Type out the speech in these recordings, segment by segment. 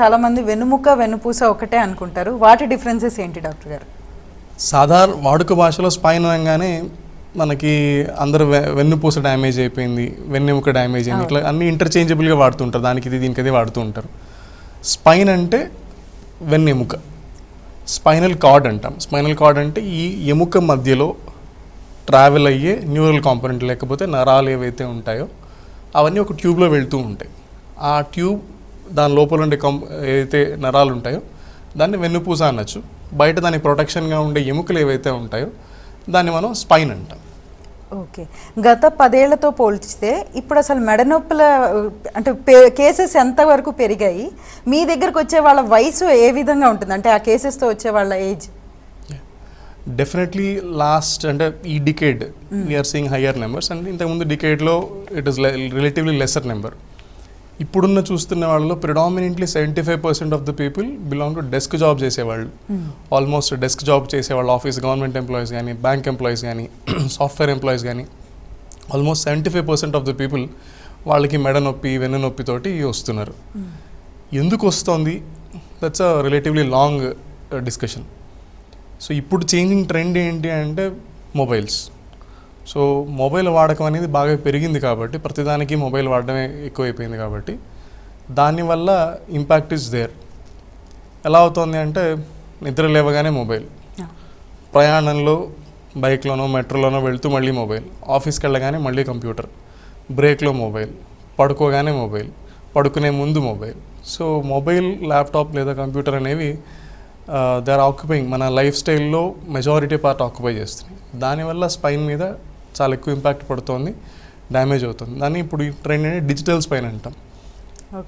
చాలా మంది వెన్నుముక్క వెన్నుపూస ఒకటే అనుకుంటారు. వాటి డిఫరెన్సెస్ ఏంటి డాక్టర్ గారు? సాధారణ వాడుక భాషలో స్పైన్ అనగానే మనకి అందరూ వెన్నుపూస డ్యామేజ్ అయిపోయింది, వెన్నెముక డ్యామేజ్ అయింది, ఇట్లా అన్ని ఇంటర్చేంజబుల్గా వాడుతుంటారు. దానికి ఇది దీనికి అది వాడుతూ ఉంటారు. స్పైన్ అంటే వెన్నెముక, స్పైనల్ కార్డ్ అంటాం. స్పైనల్ కార్డ్ అంటే ఈ ఎముక మధ్యలో ట్రావెల్ అయ్యే న్యూరల్ కాంపోనెంట్, లేకపోతే నరాలు ఏవైతే ఉంటాయో అవన్నీ ఒక ట్యూబ్లో వెళ్తూ ఉంటాయి. ఆ ట్యూబ్ దాని లోపల ఉండే ఏదైతే నరాలు ఉంటాయో దాన్ని వెన్నుపూస అనొచ్చు. బయట దానికి ప్రొటెక్షన్గా ఉండే ఎముకలు ఏవైతే ఉంటాయో దాన్ని మనం స్పైన్ అంటాం. ఓకే, గత 10 ఏళ్లతో పోల్చితే ఇప్పుడు అసలు మెడ నొప్పుల అంటే కేసెస్ ఎంతవరకు పెరిగాయి? మీ దగ్గరకు వచ్చే వాళ్ళ వయసు ఏ విధంగా ఉంటుంది, అంటే ఆ కేసెస్తో వచ్చే వాళ్ళ ఏజ్? డెఫినెట్లీ లాస్ట్ అంటే ఈ decade we are seeing higher numbers, and ఇంతకుముందు డికేడ్లో it is relatively lesser number. ఇప్పుడున్న చూస్తున్న వాళ్ళలో predominantly 75% of the people belong to desk job చేసేవాళ్ళు. ఆల్మోస్ట్ డెస్క్ జాబ్ చేసేవాళ్ళు, ఆఫీస్ గవర్నమెంట్ ఎంప్లాయీస్ కానీ, బ్యాంక్ ఎంప్లాయీస్ కానీ, సాఫ్ట్వేర్ ఎంప్లాయీస్ కానీ, ఆల్మోస్ట్ 75% ఆఫ్ ద పీపుల్ వాళ్ళకి మెడ నొప్పి వెన్ను నొప్పితోటి వస్తున్నారు. ఎందుకు వస్తుంది? That's a relatively long discussion. So ఇప్పుడు చేంజింగ్ ట్రెండ్ ఏంటి అంటే మొబైల్స్. సో మొబైల్ వాడకం అనేది బాగా పెరిగింది కాబట్టి, ప్రతిదానికి మొబైల్ వాడడమే ఎక్కువైపోయింది కాబట్టి దానివల్ల ఇంపాక్ట్ ఈజ్ దేర్. ఎలా అవుతుంది అంటే నిద్ర లేవగానే మొబైల్, ప్రయాణంలో బైక్లోనో మెట్రోలోనో వెళ్తూ మళ్ళీ మొబైల్, ఆఫీస్కి వెళ్ళగానే మళ్ళీ కంప్యూటర్, బ్రేక్లో మొబైల్, పడుకోగానే మొబైల్, పడుకునే ముందు మొబైల్. సో మొబైల్, ల్యాప్టాప్ లేదా కంప్యూటర్ అనేవి దే ఆర్ ఆక్యుపైయింగ్ మన లైఫ్ స్టైల్లో మెజారిటీ పార్ట్ ఆక్యుపై చేస్తున్నాయి. దానివల్ల స్పైన్ మీద చాలా ఎక్కువ ఇంపాక్ట్ పడుతుంది, డ్యామేజ్ అవుతుంది. దాన్ని ఇప్పుడు ఈ ట్రెండ్ అనేది డిజిటల్ స్పైన్ అంటాం.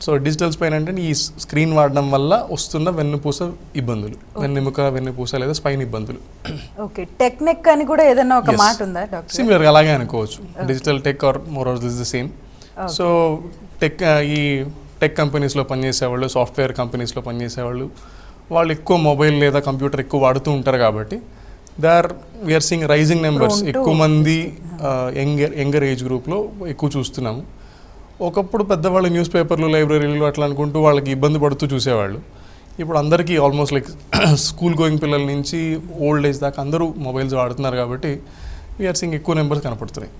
సో డిజిటల్ స్పైన్ అంటే ఈ స్క్రీన్ వాడడం వల్ల వస్తున్న వెన్నుపూస ఇబ్బందులు, వెన్నెముక వెన్నుపూస లేదా స్పైన్ ఇబ్బందులు. ఓకే, టెక్నిక్ అని కూడా ఏదైనా ఒక మాట ఉందా డాక్టర్? సిమిలర్గా అలాగే అనుకోవచ్చు. Digital tech are more or this the same. So ఈ టెక్ కంపెనీస్లో పనిచేసేవాళ్ళు, సాఫ్ట్వేర్ కంపెనీస్లో పనిచేసేవాళ్ళు, వాళ్ళు ఎక్కువ మొబైల్ లేదా కంప్యూటర్ ఎక్కువ వాడుతూ ఉంటారు కాబట్టి వీఆర్ సీయింగ్ రైజింగ్ నెంబర్స్. ఎక్కువ మంది యంగర్ ఏజ్ గ్రూప్లో ఎక్కువ చూస్తున్నాము. ఒకప్పుడు పెద్దవాళ్ళు న్యూస్ పేపర్లు, లైబ్రరీలు అట్లా అనుకుంటూ వాళ్ళకి ఇబ్బంది పడుతూ చూసేవాళ్ళు. ఇప్పుడు అందరికీ ఆల్మోస్ట్ లైక్ స్కూల్ గోయింగ్ పిల్లల నుంచి ఓల్డ్ ఏజ్ దాకా అందరూ మొబైల్స్ వాడుతున్నారు కాబట్టి వీఆర్ సీయింగ్ ఎక్కువ నెంబర్స్ కనపడుతున్నాయి.